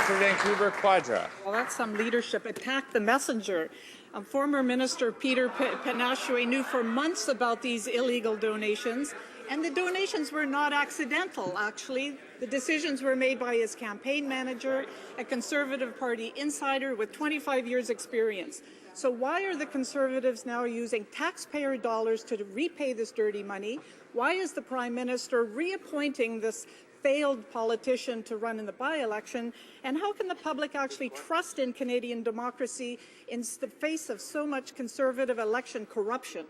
for Vancouver, Quadra. Well, that's some leadership. Attack the messenger. Former Minister Peter Penashue knew for months about these illegal donations, and the donations were not accidental, actually. The decisions were made by his campaign manager, a Conservative Party insider with 25 years' experience. So why are the Conservatives now using taxpayer dollars to repay this dirty money? Why is the Prime Minister reappointing this failed politician to run in the by-election? And how can the public actually trust in Canadian democracy in the face of so much Conservative election corruption?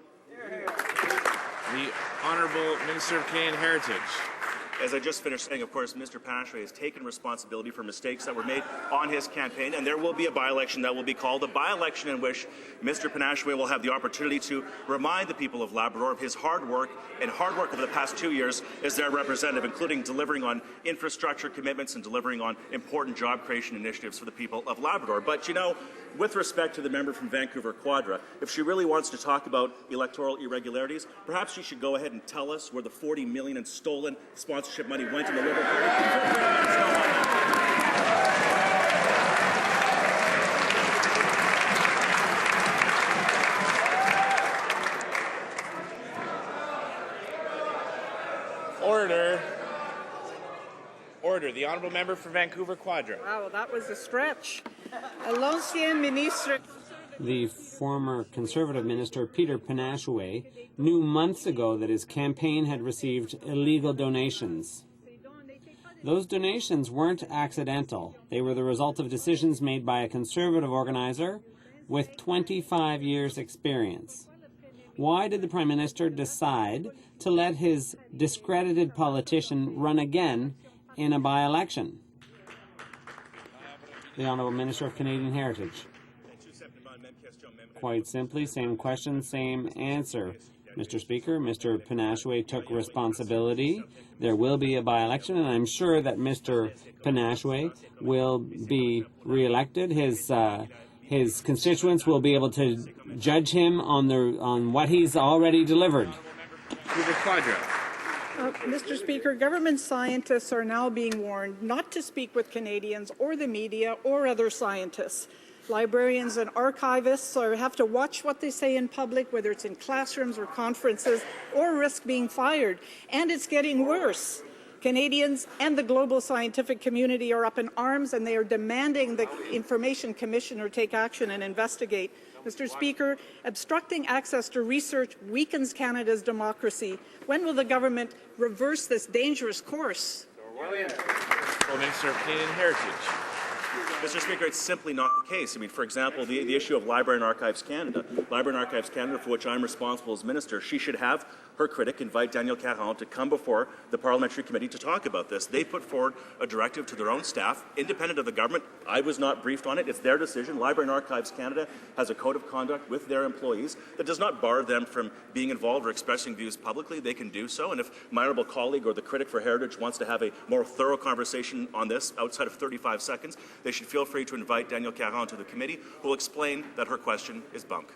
The Honourable Minister of Canadian Heritage. As I just finished saying, of course, Mr. Penashue has taken responsibility for mistakes that were made on his campaign, and there will be a by-election that will be called a by-election in which Mr. Penashue will have the opportunity to remind the people of Labrador of his hard work over the past 2 years as their representative, including delivering on infrastructure commitments and delivering on important job creation initiatives for the people of Labrador. But, you know, with respect to the member from Vancouver Quadra, if she really wants to talk about electoral irregularities, perhaps she should go ahead and tell us where the $40 million in stolen sponsorship money went in the Liberal Party. Order. The Honourable Member for Vancouver Quadra. Wow, that was a stretch. L'ancien ministre. The former Conservative Minister, Peter Penashue, knew months ago that his campaign had received illegal donations. Those donations weren't accidental. They were the result of decisions made by a Conservative organizer with 25 years' experience. Why did the Prime Minister decide to let his discredited politician run again in a by-election? The Honourable Minister of Canadian Heritage. Quite simply, same question, same answer. Mr. Speaker, Mr. Penashue took responsibility. There will be a by-election, and I'm sure that Mr. Penashue will be re-elected. His constituents will be able to judge him on what he's already delivered. Mr. Speaker, government scientists are now being warned not to speak with Canadians or the media or other scientists. Librarians and archivists have to watch what they say in public, whether it's in classrooms or conferences, or risk being fired. And it's getting worse. Canadians and the global scientific community are up in arms, and they are demanding the Information Commissioner take action and investigate. Mr. Speaker, obstructing access to research weakens Canada's democracy. When will the government reverse this dangerous course? Minister of Canadian Heritage. Mr. Speaker, it's simply not the case. I mean, for example, the issue of Library and Archives Canada. Library and Archives Canada, for which I'm responsible as Minister, she should have her critic invite Daniel Caron to come before the Parliamentary Committee to talk about this. They put forward a directive to their own staff, independent of the government. I was not briefed on it. It's their decision. Library and Archives Canada has a code of conduct with their employees that does not bar them from being involved or expressing views publicly. They can do so. And if my honourable colleague or the critic for Heritage wants to have a more thorough conversation on this outside of 35 seconds, they should feel free to invite Daniel Caron to the committee, who will explain that her question is bunk.